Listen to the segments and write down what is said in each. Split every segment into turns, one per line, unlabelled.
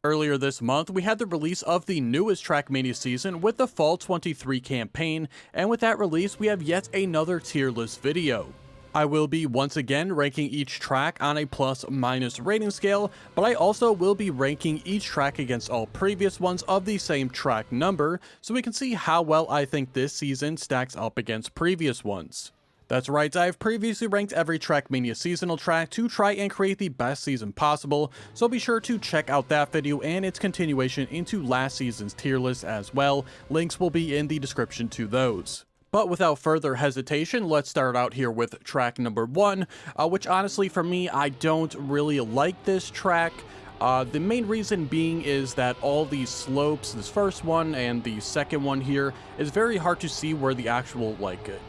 Earlier this month, we had the release of the newest Trackmania season with the Fall 23 campaign, and with that release, we have yet another tier list video. I will be once again ranking each track on a plus-minus rating scale, but I also will be ranking each track against all previous ones of the same track number, so we can see how well I think this season stacks up against previous ones. That's right, I've previously ranked every Trackmania Seasonal Track to try and create the best season possible, so be sure to check out that video and its continuation into last season's tier list as well. Links will be in the description to those. But without further hesitation, let's start out here with track number 1, which honestly for me, I don't really like this track. The main reason being is that all these slopes, this first one and the second one here, is very hard to see where the actual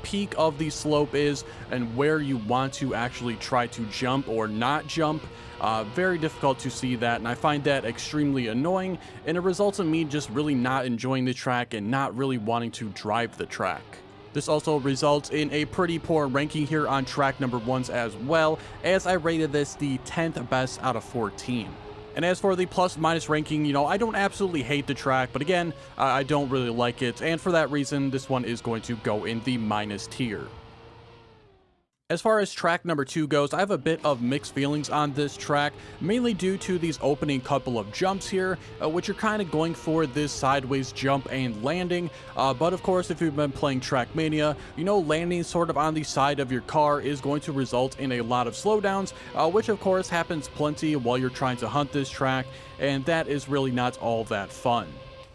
peak of the slope is and where you want to actually try to jump or not jump. Very difficult to see that, and I find that extremely annoying, and it results in me just really not enjoying the track and not really wanting to drive the track. This also results in a pretty poor ranking here on track number 1's as well, as I rated this the 10th best out of 14. And as for the plus-minus ranking, I don't absolutely hate the track, but again, I don't really like it, and for that reason, this one is going to go in the minus tier. As far as track number 2 goes, I have a bit of mixed feelings on this track, mainly due to these opening couple of jumps here, which are kind of going for this sideways jump and landing, but of course if you've been playing Trackmania, landing sort of on the side of your car is going to result in a lot of slowdowns, which of course happens plenty while you're trying to hunt this track, and that is really not all that fun.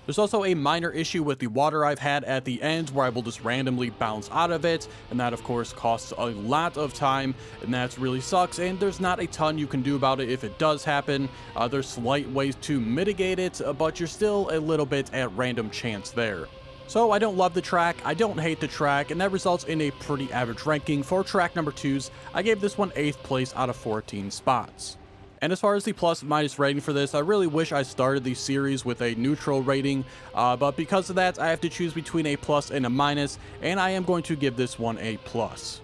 There's also a minor issue with the water I've had at the end where I will just randomly bounce out of it, and that of course costs a lot of time, and that really sucks, and there's not a ton you can do about it if it does happen. There's slight ways to mitigate it, but you're still a little bit at random chance there. So I don't love the track, I don't hate the track, and that results in a pretty average ranking for track number 2's. I gave this one 8th place out of 14 spots. And as far as the plus-minus rating for this, I really wish I started the series with a neutral rating, but because of that, I have to choose between a plus and a minus, and I am going to give this one a plus.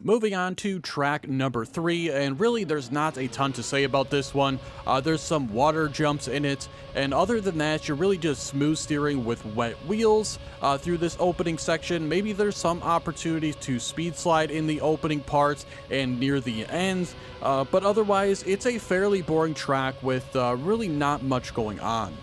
Moving on to track number 3, and really there's not a ton to say about this one. There's some water jumps in it, and other than that, you're really just smooth steering with wet wheels through this opening section. Maybe there's some opportunities to speed slide in the opening parts and near the ends, but otherwise it's a fairly boring track with really not much going on.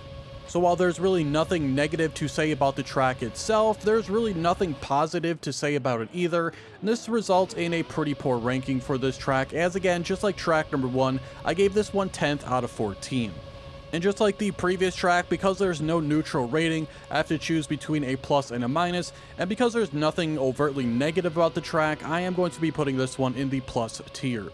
So while there's really nothing negative to say about the track itself, there's really nothing positive to say about it either, and this results in a pretty poor ranking for this track, as again, just like track number 1, I gave this one 10th out of 14. And just like the previous track, because there's no neutral rating, I have to choose between a plus and a minus, and because there's nothing overtly negative about the track, I am going to be putting this one in the plus tier.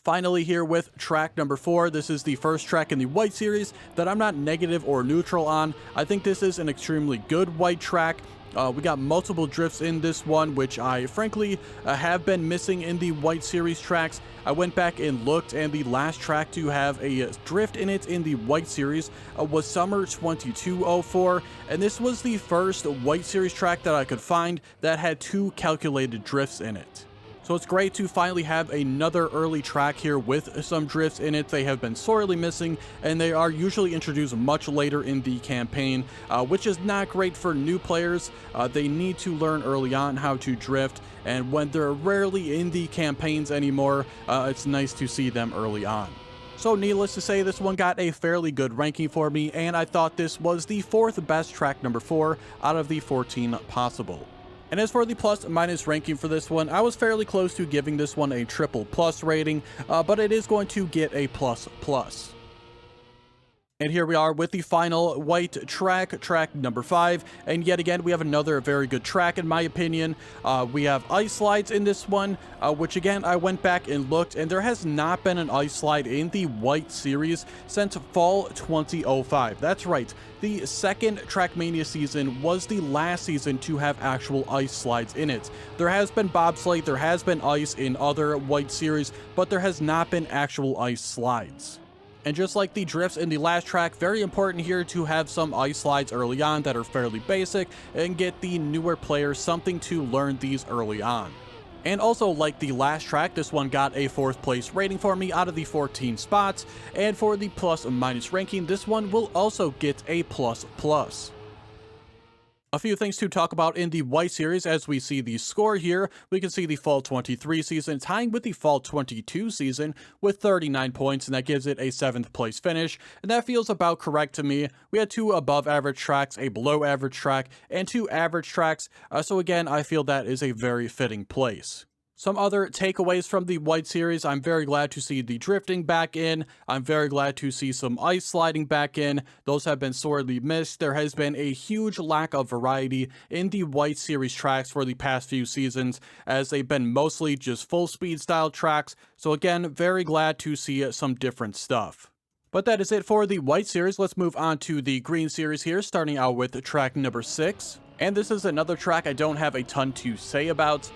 Finally here with track number 4, this is the first track in the white series that I'm not negative or neutral on. I think this is an extremely good white track. We got multiple drifts in this one, which I frankly have been missing in the white series tracks. I went back and looked, and the last track to have a drift in it in the white series was Summer 2204, and this was the first white series track that I could find that had 2 calculated drifts in it. So it's great to finally have another early track here with some drifts in it. They have been sorely missing, and they are usually introduced much later in the campaign, which is not great for new players. They need to learn early on how to drift, and when they're rarely in the campaigns anymore, it's nice to see them early on. So needless to say, this one got a fairly good ranking for me, and I thought this was the 4th best track number 4 out of the 14 possible. And as for the plus-minus ranking for this one, I was fairly close to giving this one a triple plus rating, but it is going to get a plus plus. And here we are with the final white track, track number 5, and yet again we have another very good track in my opinion. We have ice slides in this one, which again I went back and looked, and there has not been an ice slide in the white series since Fall 2005. That's right, the second Trackmania season was the last season to have actual ice slides in it. There has been bobsleigh, there has been ice in other white series, but there has not been actual ice slides. And just like the drifts in the last track, very important here to have some ice slides early on that are fairly basic and get the newer players something to learn these early on. And also, like the last track, this one got a 4th place rating for me out of the 14 spots, and for the plus minus ranking, this one will also get a plus plus. A few things to talk about in the White Series as we see the score here. We can see the Fall 23 season tying with the Fall 22 season with 39 points, and that gives it a 7th place finish, and that feels about correct to me. We had 2 above average tracks, a below average track, and 2 average tracks, so again, I feel that is a very fitting place. Some other takeaways from the White Series: I'm very glad to see the drifting back in. I'm very glad to see some ice sliding back in. Those have been sorely missed. There has been a huge lack of variety in the White Series tracks for the past few seasons, as they've been mostly just full speed style tracks. So again, very glad to see some different stuff. But that is it for the White Series. Let's move on to the Green Series here, starting out with track number 6. And this is another track I don't have a ton to say about.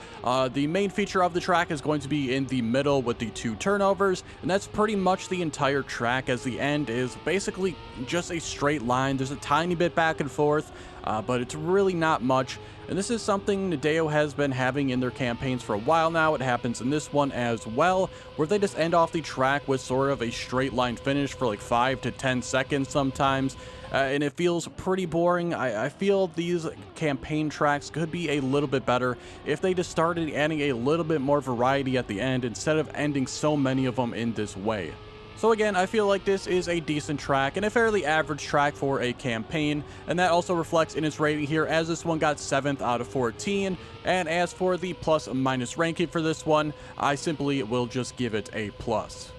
The main feature of the track is going to be in the middle with the 2 turnovers, and that's pretty much the entire track, as the end is basically just a straight line. There's a tiny bit back and forth, but it's really not much. And this is something Nadeo has been having in their campaigns for a while now. It happens in this one as well, where they just end off the track with sort of a straight line finish for like 5 to 10 seconds sometimes. And it feels pretty boring. I feel these campaign tracks could be a little bit better if they just started adding a little bit more variety at the end instead of ending so many of them in this way. So again, I feel like this is a decent track and a fairly average track for a campaign, and that also reflects in its rating here, as this one got 7th out of 14. And as for the plus minus ranking for this one, I simply will just give it a plus.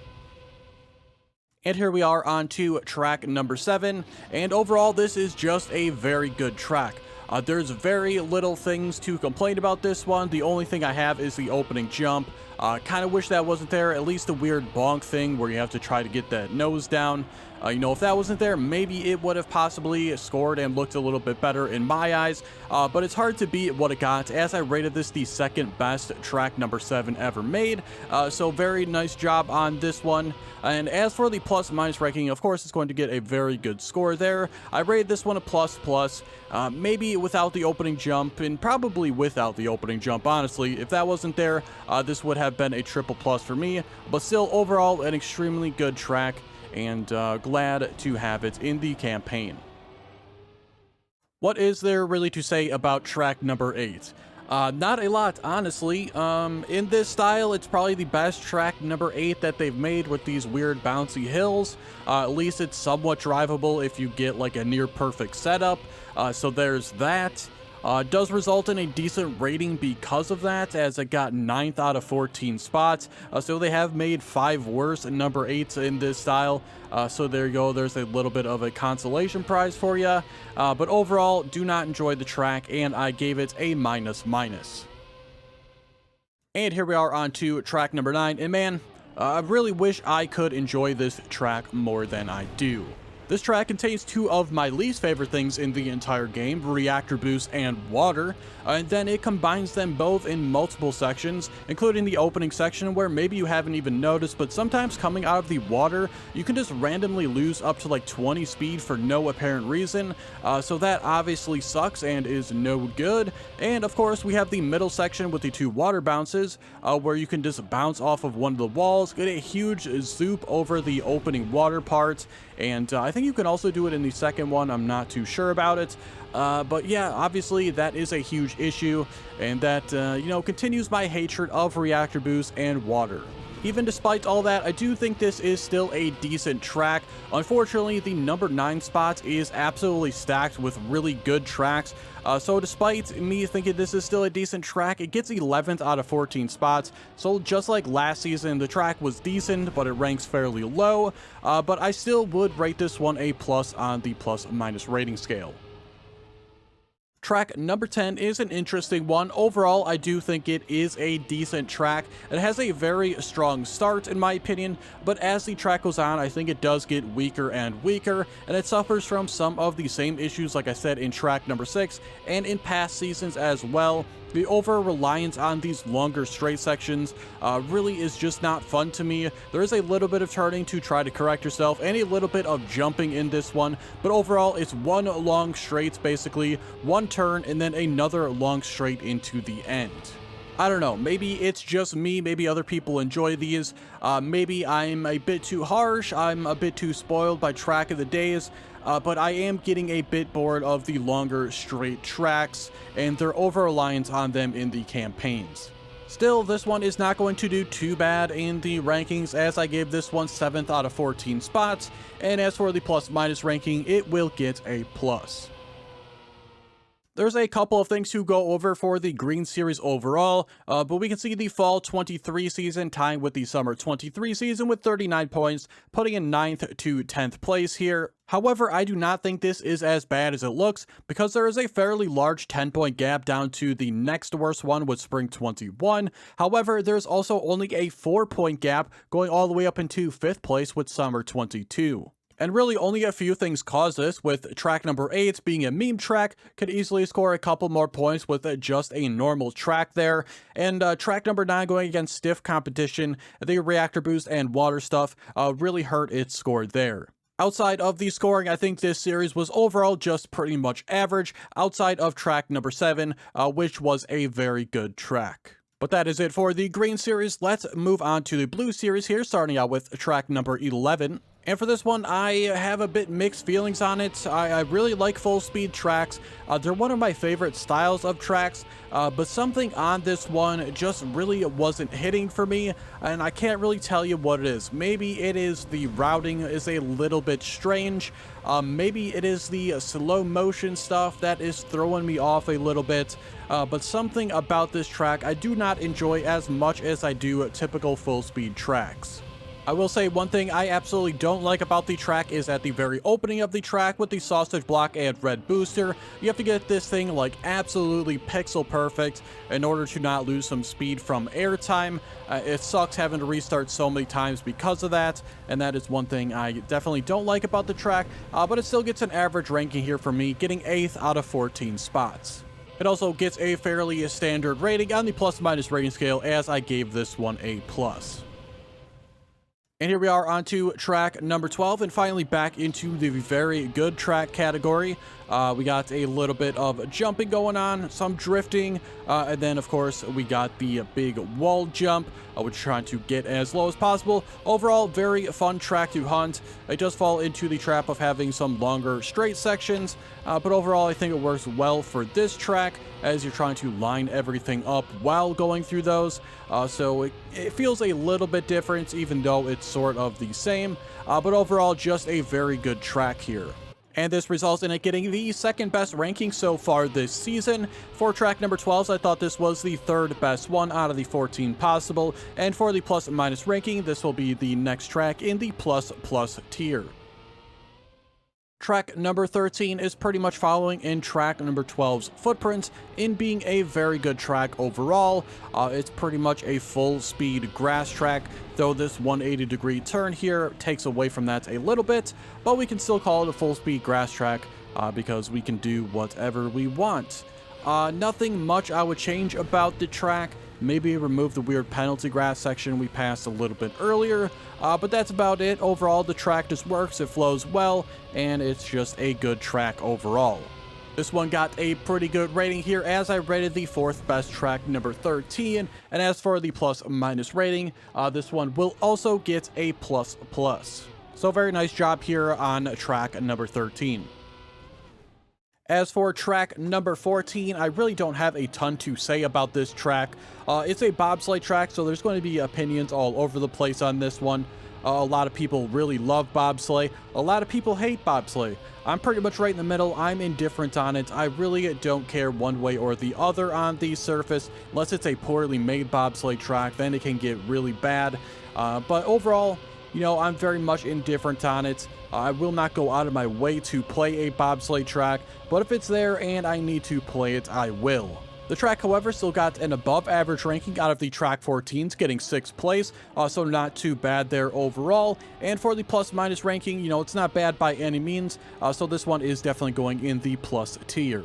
And here we are on to track number 7, and overall this is just a very good track. There's very little things to complain about this one. The only thing I have is the opening jump. Kind of wish that wasn't there, at least the weird bonk thing where you have to try to get that nose down. If that wasn't there, maybe it would have possibly scored and looked a little bit better in my eyes, but it's hard to beat what it got, as I rated this the 2nd best track number 7 ever made, so very nice job on this one. And as for the plus minus ranking, of course it's going to get a very good score there. I rated this one a plus plus, maybe without the opening jump, and probably without the opening jump, honestly. If that wasn't there, this would have been a triple plus for me, but still overall an extremely good track, and glad to have it in the campaign. What is there really to say about track number 8? Not a lot, honestly. In this style, it's probably the best track number 8 that they've made, with these weird bouncy hills. At least it's somewhat drivable if you get like a near perfect setup, so there's that. Does result in a decent rating because of that, as it got 9th out of 14 spots, so they have made 5 worse number 8s in this style, so there you go, there's a little bit of a consolation prize for you, but overall, do not enjoy the track, and I gave it a minus minus. And here we are on to track number 9, and man, I really wish I could enjoy this track more than I do. This track contains 2 of my least favorite things in the entire game, reactor boost and water, and then it combines them both in multiple sections, including the opening section where maybe you haven't even noticed, but sometimes coming out of the water, you can just randomly lose up to like 20 speed for no apparent reason, so that obviously sucks and is no good. And of course, we have the middle section with the 2 water bounces, where you can just bounce off of one of the walls, get a huge zoop over the opening water part, and I think you can also do it in the second one. I'm not too sure about it, but yeah, obviously that is a huge issue, and that continues my hatred of reactor boost and water. Even despite all that, I do think this is still a decent track. Unfortunately, the number 9 spot is absolutely stacked with really good tracks. So despite me thinking this is still a decent track, it gets 11th out of 14 spots. So just like last season, the track was decent, but it ranks fairly low. But I still would rate this one a plus on the plus minus rating scale. Track number 10 is an interesting one. Overall, I do think it is a decent track. It has a very strong start, in my opinion, but as the track goes on, I think it does get weaker and weaker, and it suffers from some of the same issues, like I said, in track number 6 and in past seasons as well. The over-reliance on these longer straight sections really is just not fun to me. There is a little bit of turning to try to correct yourself and a little bit of jumping in this one, but overall it's one long straight, basically one turn and then another long straight into the end. I don't know, maybe it's just me, maybe other people enjoy these, maybe I'm a bit too harsh, I'm a bit too spoiled by Track of the Days, but I am getting a bit bored of the longer straight tracks and their over-reliance on them in the campaigns. Still, this one is not going to do too bad in the rankings, as I gave this one 7th out of 14 spots, and as for the plus-minus ranking, it will get a plus. There's a couple of things to go over for the Green Series overall, but we can see the Fall 23 season tying with the Summer 23 season with 39 points, putting in 9th to 10th place here. However, I do not think this is as bad as it looks, because there is a fairly large 10-point gap down to the next worst one with Spring 21. However, there's also only a 4-point gap going all the way up into 5th place with Summer 22. And really only a few things cause this, with track number 8 being a meme track, could easily score a couple more points with just a normal track there, and track number 9 going against stiff competition, the reactor boost and water stuff really hurt its score there. Outside of the scoring, I think this series was overall just pretty much average, outside of track number 7, which was a very good track. But that is it for the Green Series. Let's move on to the Blue Series here, starting out with track number 11. And for this one, I have a bit mixed feelings on it. I really like full speed tracks. They're one of my favorite styles of tracks, but something on this one just really wasn't hitting for me, and I can't really tell you what it is. Maybe it is the routing is a little bit strange. Maybe it is the slow motion stuff that is throwing me off a little bit, but something about this track I do not enjoy as much as I do typical full speed tracks. I will say one thing I absolutely don't like about the track is at the very opening of the track with the sausage block and red booster, you have to get this thing like absolutely pixel perfect in order to not lose some speed from airtime. It sucks having to restart so many times because of that, and that is one thing I definitely don't like about the track, but it still gets an average ranking here for me, getting 8th out of 14 spots. It also gets a fairly standard rating on the plus-minus rating scale, as I gave this one a plus. And here we are on to track number 12, and finally back into the very good track category. We got a little bit of jumping going on, some drifting, and then of course we got the big wall jump, which we're trying to get as low as possible. Overall, very fun track to hunt. It does fall into the trap of having some longer straight sections, but overall I think it works well for this track as you're trying to line everything up while going through those. So it feels a little bit different, even though it's sort of the same, but overall just a very good track here. And this results in it getting the second best ranking so far this season. For track number 12, I thought this was the third best one out of the 14 possible, and for the plus and minus ranking, this will be the next track in the plus tier. Track number 13 is pretty much following in track number 12's footprint in being a very good track overall. It's pretty much a full speed grass track, though this 180-degree turn here takes away from that a little bit, but we can still call it a full speed grass track because we can do whatever we want. Nothing much I would change about the track. Maybe remove the weird penalty grass section we passed a little bit earlier, but that's about it. Overall, the track just works, it flows well, and it's just a good track overall. This one got a pretty good rating here, as I rated the fourth best track, number 13, and as for the plus-minus rating, this one will also get a plus. So very nice job here on track number 13. As for track number 14, I really don't have a ton to say about this track. It's a bobsleigh track, so there's going to be opinions all over the place on this one. A lot of people really love bobsleigh. A lot of people hate bobsleigh. I'm pretty much right in the middle. I'm indifferent on it. I really don't care one way or the other on the surface. Unless it's a poorly made bobsleigh track, then it can get really bad. But overall, you know, I'm very much indifferent on it. I will not go out of my way to play a bobsleigh track, but if it's there and I need to play it, I will. The track, however, still got an above average ranking out of the track 14s, getting 6th place, so not too bad there overall. And for the plus-minus ranking, you know, it's not bad by any means, so this one is definitely going in the plus tier.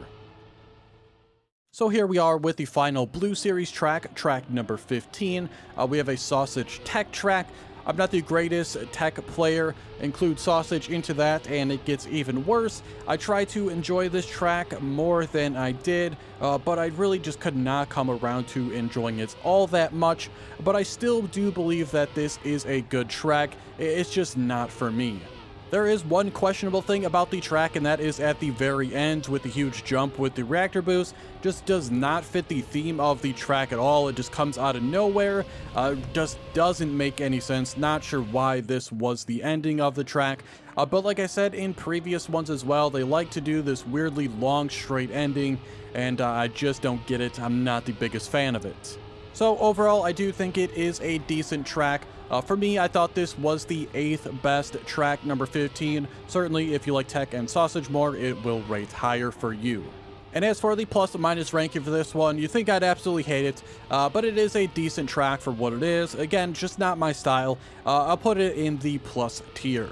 So here we are with the final Blue Series track, track number 15. We have a sausage tech track. I'm not the greatest tech player. Include sausage into that and it gets even worse. I try to enjoy this track more than I did, but I really just could not come around to enjoying it all that much. But I still do believe that this is a good track. It's just not for me. There is one questionable thing about the track, and that is at the very end with the huge jump with the reactor boost. Just does not fit the theme of the track at all. It just comes out of nowhere. Just doesn't make any sense. Not sure why this was the ending of the track. But like I said in previous ones as well, they like to do this weirdly long straight ending, and I just don't get it. I'm not the biggest fan of it. So overall, I do think it is a decent track. For me, I thought this was the 8th best track, number 15. Certainly, if you like tech and sausage more, it will rate higher for you. And as for the plus or minus ranking for this one, you think I'd absolutely hate it, but it is a decent track for what it is. Again, just not my style. I'll put it in the plus tier.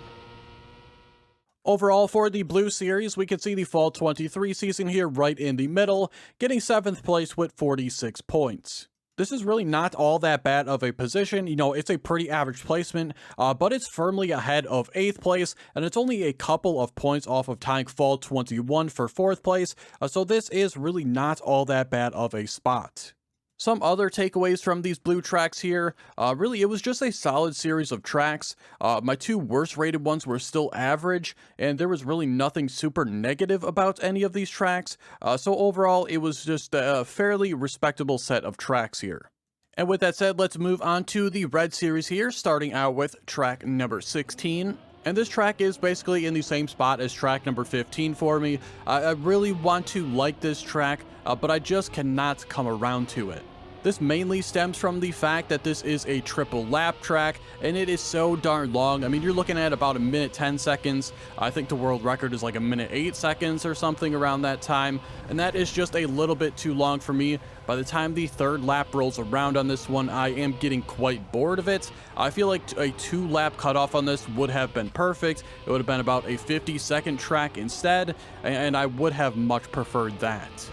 Overall, for the Blue Series, we can see the Fall 23 season here right in the middle, getting 7th place with 46 points. This is really not all that bad of a position. You know, it's a pretty average placement, but it's firmly ahead of 8th place, and it's only a couple of points off of tying Fall 21 for 4th place, so this is really not all that bad of a spot. Some other takeaways from these blue tracks here, really it was just a solid series of tracks. My 2 worst rated ones were still average, and there was really nothing super negative about any of these tracks, so overall it was just a fairly respectable set of tracks here. And with that said, let's move on to the red series here, starting out with track number 16. And this track is basically in the same spot as track number 15 for me. I really want to like this track, but I just cannot come around to it. This mainly stems from the fact that this is a triple lap track, and it is so darn long. I mean, you're looking at about 1 minute 10 seconds. I think the world record is like 1 minute 8 seconds or something around that time, and that is just a little bit too long for me. By the time the 3rd lap rolls around on this one, I am getting quite bored of it. I feel like a 2-lap cutoff on this would have been perfect. It would have been about a 50-second track instead, and I would have much preferred that.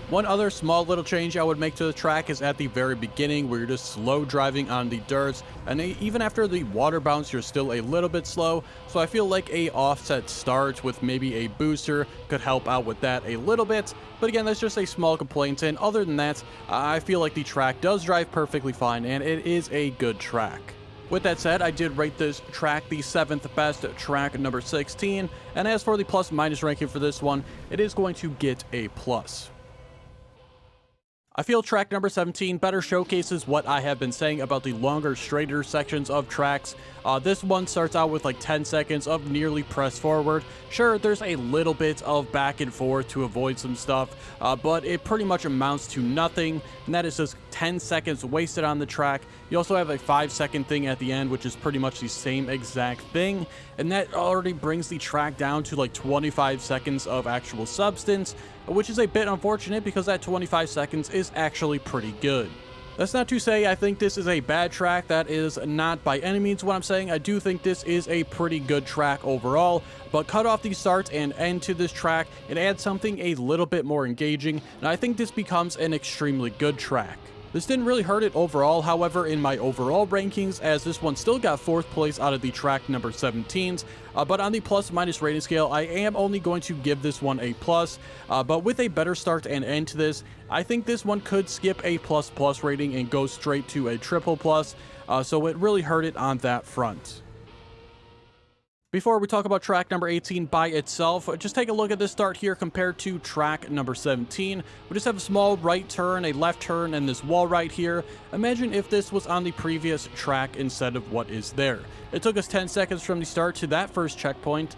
One other small little change I would make to the track is at the very beginning, where you're just slow driving on the dirt, and even after the water bounce you're still a little bit slow, so I feel like a offset start with maybe a booster could help out with that a little bit. But again, that's just a small complaint, and other than that, I feel like the track does drive perfectly fine, and it is a good track. With that said, I did rate this track the 7th best track, number 16, and as for the plus minus ranking for this one, it is going to get a plus. I feel track number 17 better showcases what I have been saying about the longer, straighter sections of tracks. This one starts out with like 10 seconds of nearly press forward. Sure, there's a little bit of back and forth to avoid some stuff, but it pretty much amounts to nothing, and that is just 10 seconds wasted on the track. You also have a 5-second thing at the end, which is pretty much the same exact thing, and that already brings the track down to like 25 seconds of actual substance, which is a bit unfortunate because that 25 seconds is actually pretty good. That's not to say I think this is a bad track. That is not by any means what I'm saying. I do think this is a pretty good track overall, but cut off the start and end to this track, it adds something a little bit more engaging, and I think this becomes an extremely good track. This didn't really hurt it overall, however, in my overall rankings, as this one still got 4th place out of the track number 17s, but on the plus minus rating scale, I am only going to give this one a plus, but with a better start and end to this, I think this one could skip a plus rating and go straight to a triple plus, so it really hurt it on that front. Before we talk about track number 18 by itself, just take a look at this start here compared to track number 17. We just have a small right turn, a left turn, and this wall right here. Imagine if this was on the previous track instead of what is there. It took us 10 seconds from the start to that first checkpoint,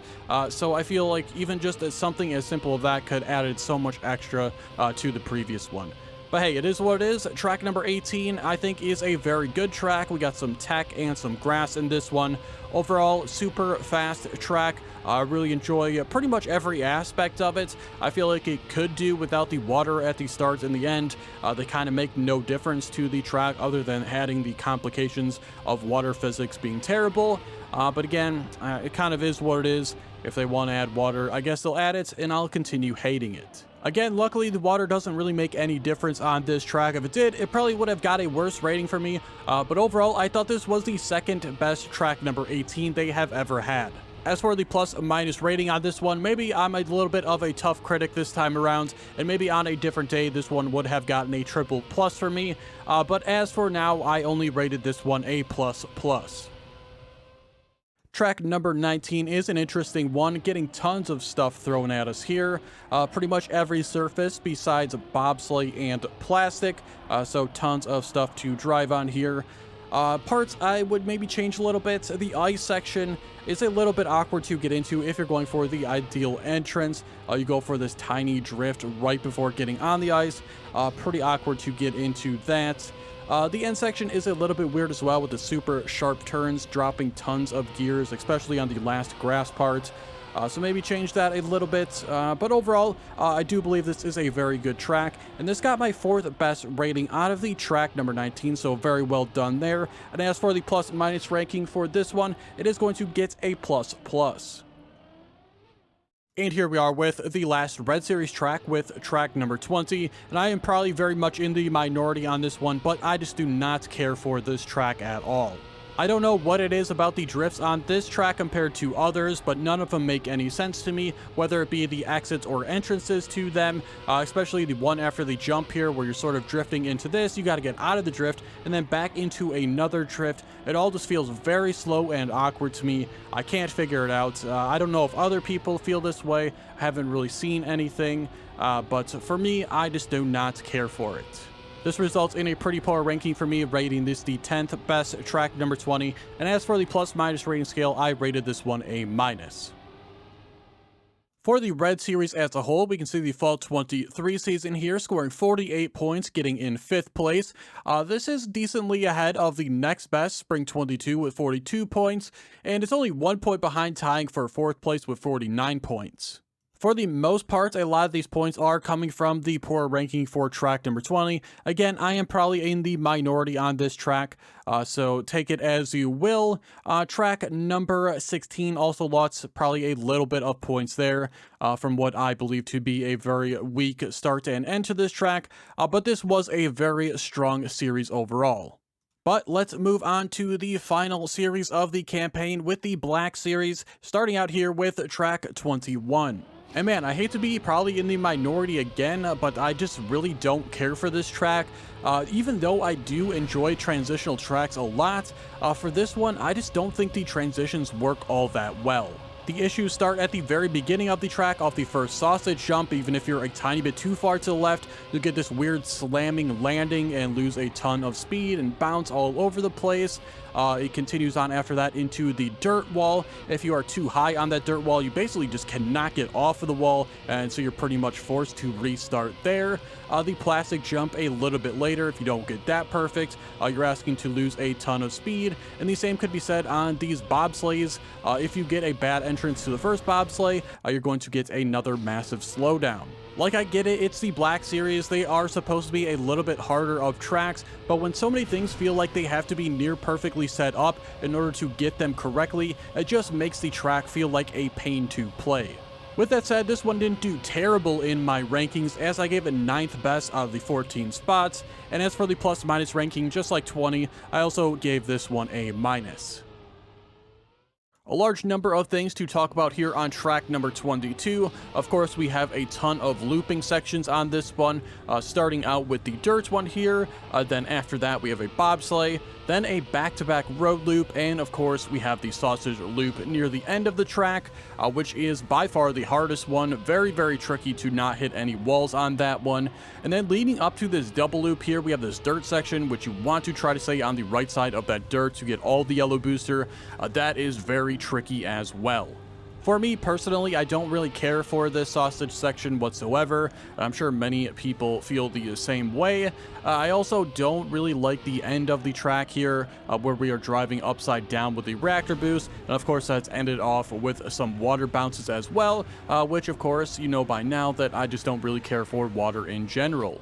so I feel like even just something as simple as that could added so much extra to the previous one. But hey, it is what it is. Track number 18, I think, is a very good track. We got some tech and some grass in this one. Overall, super fast track. I really enjoy pretty much every aspect of it. I feel like it could do without the water at the start and the end. They kind of make no difference to the track other than adding the complications of water physics being terrible. But again, it kind of is what it is. If they want to add water, I guess they'll add it, and I'll continue hating it. Again, luckily the water doesn't really make any difference on this track. If it did, it probably would have got a worse rating for me, but overall I thought this was the second best track number 18 they have ever had. As for the plus minus rating on this one, maybe I'm a little bit of a tough critic this time around, and maybe on a different day this one would have gotten a triple plus for me, but as for now, I only rated this one a plus plus. Track number 19 is an interesting one, getting tons of stuff thrown at us here. Pretty much every surface besides bobsleigh and plastic, so tons of stuff to drive on here. Parts I would maybe change a little bit. The ice section is a little bit awkward to get into if you're going for the ideal entrance. You go for this tiny drift right before getting on the ice. Pretty awkward to get into that. The end section is a little bit weird as well with the super sharp turns, dropping tons of gears, especially on the last grass part. So maybe change that a little bit, but overall, I do believe this is a very good track, and this got my 4th best rating out of the track number 19, so very well done there. And as for the plus minus ranking for this one, it is going to get a plus plus. And here we are with the last Red Series track with track number 20, and I am probably very much in the minority on this one, but I just do not care for this track at all. I don't know what it is about the drifts on this track compared to others, but none of them make any sense to me, whether it be the exits or entrances to them, especially the one after the jump here where you're sort of drifting into this, you got to get out of the drift and then back into another drift. It all just feels very slow and awkward to me. I can't figure it out. I don't know if other people feel this way. I haven't really seen anything, but for me, I just do not care for it. This results in a pretty poor ranking for me, rating this the 10th best track number 20, and as for the plus minus rating scale, I rated this one a minus. For the Red Series as a whole, we can see the Fall 23 season here, scoring 48 points, getting in 5th place. This is decently ahead of the next best, Spring 22, with 42 points, and it's only 1 point behind tying for 4th place with 49 points. For the most part, a lot of these points are coming from the poor ranking for track number 20. Again, I am probably in the minority on this track, so take it as you will. Track number 16 also lost probably a little bit of points there from what I believe to be a very weak start and end to this track, but this was a very strong series overall. But let's move on to the final series of the campaign with the Black Series, starting out here with track 21. And man, I hate to be probably in the minority again, but I just really don't care for this track. Even though I do enjoy transitional tracks a lot, for this one, I just don't think the transitions work all that well. The issues start at the very beginning of the track off the first sausage jump. Even if you're a tiny bit too far to the left, you'll get this weird slamming landing and lose a ton of speed and bounce all over the place. It continues on after that into the dirt wall. If you are too high on that dirt wall, you basically just cannot get off of the wall, and so you're pretty much forced to restart there. The plastic jump a little bit later. If you don't get that perfect, you're asking to lose a ton of speed, and the same could be said on these bobsleighs. If you get a bad entrance to the first bobsleigh, you're going to get another massive slowdown. Like, I get it, it's the Black Series, they are supposed to be a little bit harder of tracks, but when so many things feel like they have to be near perfectly set up in order to get them correctly, it just makes the track feel like a pain to play. With that said, this one didn't do terrible in my rankings, as I gave it 9th best out of the 14 spots, and as for the plus minus ranking, just like 20, I also gave this one a minus. A large number of things to talk about here on track number 22. Of course, we have a ton of looping sections on this one, starting out with the dirt one here, then after that we have a bobsleigh, then a back-to-back road loop, and of course we have the sausage loop near the end of the track, which is by far the hardest one. Very, very tricky to not hit any walls on that one. And then leading up to this double loop here, we have this dirt section, which you want to try to stay on the right side of that dirt to get all the yellow booster. That is very tricky as well. For me personally, I don't really care for this sausage section whatsoever. I'm sure many people feel the same way. I also don't really like the end of the track here, where we are driving upside down with the reactor boost, and of course that's ended off with some water bounces as well, which of course you know by now that I just don't really care for water in general.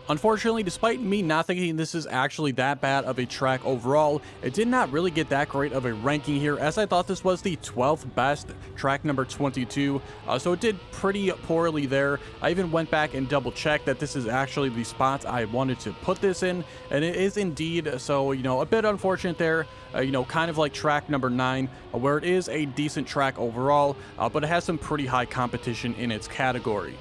Unfortunately, despite me not thinking this is actually that bad of a track overall, it did not really get that great of a ranking here, as I thought this was the 12th best track number 22, so it did pretty poorly there. I even went back and double checked that this is actually the spot I wanted to put this in, and it is indeed, so, a bit unfortunate there, kind of like track number 9, where it is a decent track overall, but it has some pretty high competition in its category.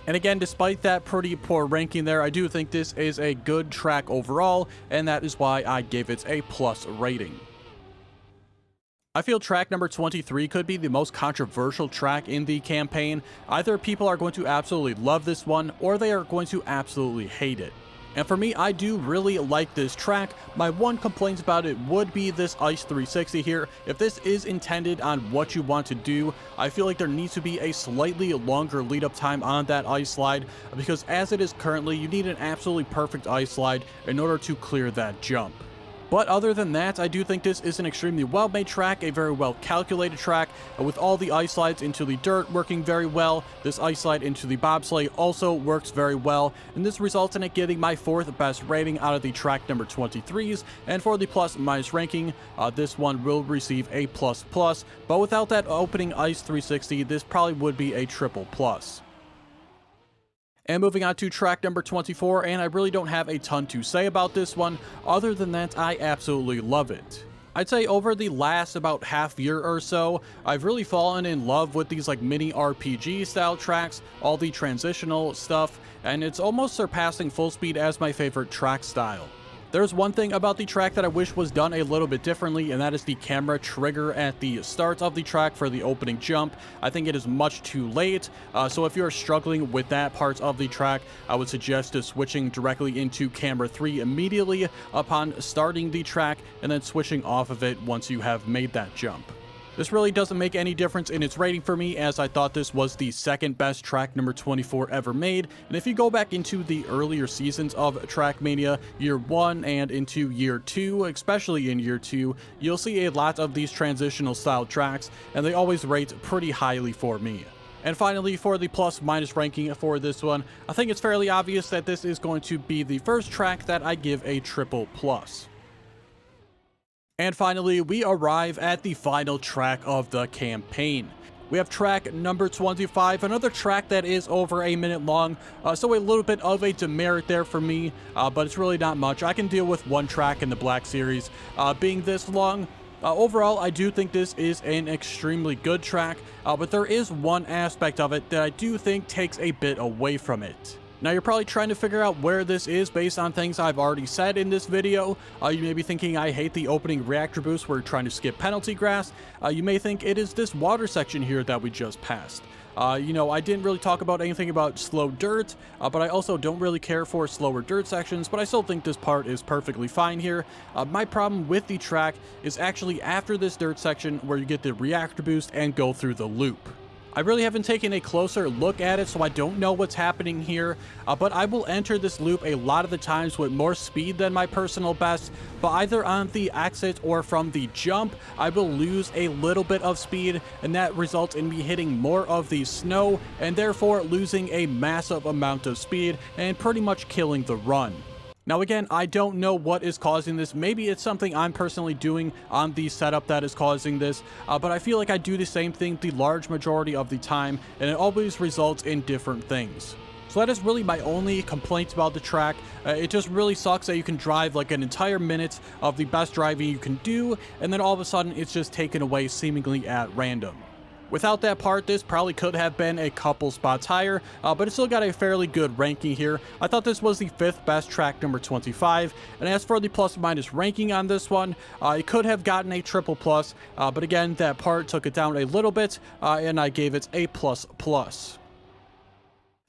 And again, despite that pretty poor ranking there, I do think this is a good track overall, and that is why I gave it a plus rating. I feel track number 23 could be the most controversial track in the campaign. Either people are going to absolutely love this one, or they are going to absolutely hate it. And for me, I do really like this track. My one complaint about it would be this Ice 360 here. If this is intended on what you want to do, I feel like there needs to be a slightly longer lead up time on that ice slide, because as it is currently, you need an absolutely perfect ice slide in order to clear that jump. But other than that, I do think this is an extremely well-made track, a very well-calculated track, with all the ice slides into the dirt working very well. This ice slide into the bobsleigh also works very well, and this results in it getting my 4th best rating out of the track number 23s, and for the plus-minus ranking, this one will receive a plus+, but without that opening Ice 360, this probably would be a triple plus. And moving on to track number 24, and I really don't have a ton to say about this one, other than that I absolutely love it. I'd say over the last about half year or so, I've really fallen in love with these like mini RPG style tracks, all the transitional stuff, and it's almost surpassing Full Speed as my favorite track style. There's one thing about the track that I wish was done a little bit differently, and that is the camera trigger at the start of the track for the opening jump. I think it is much too late, so if you're struggling with that part of the track, I would suggest just switching directly into camera 3 immediately upon starting the track, and then switching off of it once you have made that jump. This really doesn't make any difference in its rating for me, as I thought this was the 2nd best track number 24 ever made, and if you go back into the earlier seasons of Trackmania, year 1 and into year 2, especially in year 2, you'll see a lot of these transitional style tracks, and they always rate pretty highly for me. And finally, for the plus-minus ranking for this one, I think it's fairly obvious that this is going to be the first track that I give a triple plus. And finally, we arrive at the final track of the campaign. We have track number 25, another track that is over a minute long, so a little bit of a demerit there for me, but it's really not much. I can deal with one track in the Black Series being this long. Overall, I do think this is an extremely good track, but there is one aspect of it that I do think takes a bit away from it. Now, you're probably trying to figure out where this is based on things I've already said in this video. You may be thinking I hate the opening reactor boost where you're trying to skip penalty grass. You may think it is this water section here that we just passed. I didn't really talk about anything about slow dirt, but I also don't really care for slower dirt sections, but I still think this part is perfectly fine here. My problem with the track is actually after this dirt section where you get the reactor boost and go through the loop. I really haven't taken a closer look at it, so I don't know what's happening here, but I will enter this loop a lot of the times with more speed than my personal best, but either on the exit or from the jump, I will lose a little bit of speed, and that results in me hitting more of the snow, and therefore losing a massive amount of speed, and pretty much killing the run. Now again, I don't know what is causing this. Maybe it's something I'm personally doing on the setup that is causing this, but I feel like I do the same thing the large majority of the time, and it always results in different things. So that is really my only complaint about the track. It just really sucks that you can drive like an entire minute of the best driving you can do, and then all of a sudden it's just taken away seemingly at random. Without that part, this probably could have been a couple spots higher, but it still got a fairly good ranking here. I thought this was the 5th best track number 25, and as for the plus-minus ranking on this one, it could have gotten a triple plus, but again, that part took it down a little bit, and I gave it a plus+.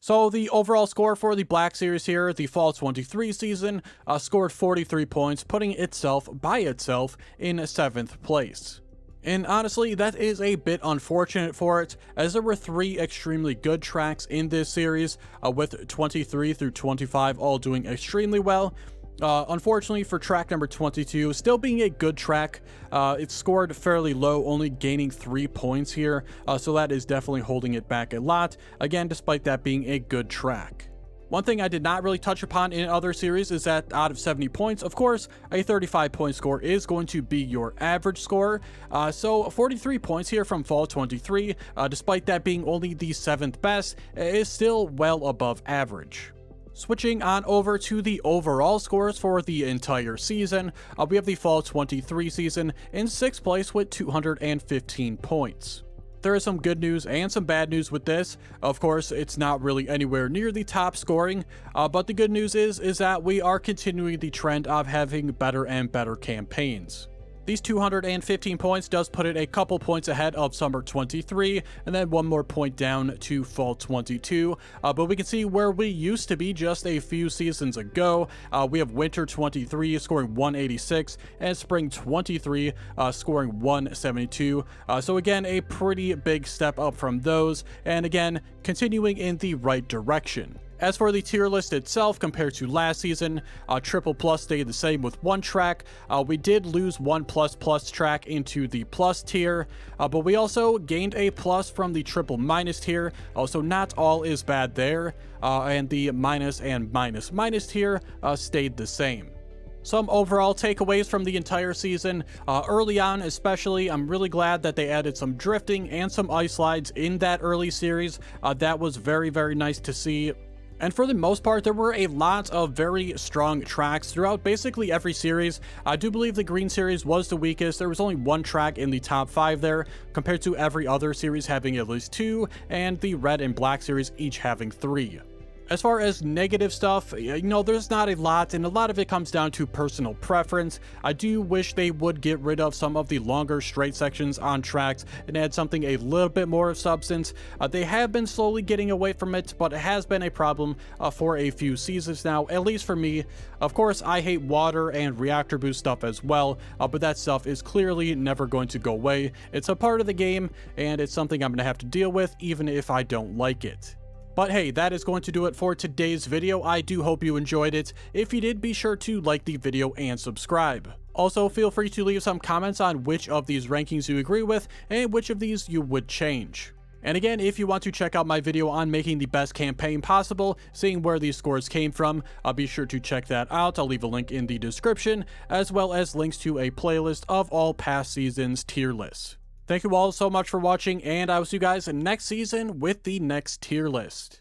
So the overall score for the Black Series here, the Fall 23 season, scored 43 points, putting itself by itself in 7th place. And honestly, that is a bit unfortunate for it, as there were 3 extremely good tracks in this series, with 23 through 25 all doing extremely well. Unfortunately for track number 22, still being a good track, it scored fairly low, only gaining 3 points here, so that is definitely holding it back a lot, again, despite that being a good track. One thing I did not really touch upon in other series is that out of 70 points, of course, a 35-point score is going to be your average score. So 43 points here from Fall 23, despite that being only the 7th best, is still well above average. Switching on over to the overall scores for the entire season, we have the Fall 23 season in 6th place with 215 points. There is some good news and some bad news with this. Of course, it's not really anywhere near the top scoring, but the good news is that we are continuing the trend of having better and better campaigns. These 215 points does put it a couple points ahead of Summer 23, and then one more point down to Fall 22, but we can see where we used to be just a few seasons ago. We have Winter 23 scoring 186, and Spring 23 scoring 172, so again, a pretty big step up from those, and again, continuing in the right direction. As for the tier list itself, compared to last season, Triple Plus stayed the same with 1 track. We did lose 1 Plus Plus track into the Plus tier, but we also gained a plus from the Triple Minus tier, so not all is bad there, and the Minus and Minus Minus tier stayed the same. Some overall takeaways from the entire season. Early on especially, I'm really glad that they added some drifting and some ice slides in that early series. That was very, very nice to see. And for the most part, there were a lot of very strong tracks throughout basically every series. I do believe the Green series was the weakest. There was only 1 track in the top 5 there, compared to every other series having at least 2, and the Red and Black series each having 3. As far as negative stuff, there's not a lot, and a lot of it comes down to personal preference. I do wish they would get rid of some of the longer straight sections on tracks and add something a little bit more of substance. They have been slowly getting away from it, but it has been a problem for a few seasons now, at least for me. Of course, I hate water and reactor boost stuff as well, but that stuff is clearly never going to go away. It's a part of the game, and it's something I'm going to have to deal with, even if I don't like it. But hey, that is going to do it for today's video. I do hope you enjoyed it. If you did, be sure to like the video and subscribe. Also, feel free to leave some comments on which of these rankings you agree with and which of these you would change. And again, if you want to check out my video on making the best campaign possible, seeing where these scores came from, be sure to check that out. I'll leave a link in the description, as well as links to a playlist of all past seasons' tier lists. Thank you all so much for watching, and I will see you guys next season with the next tier list.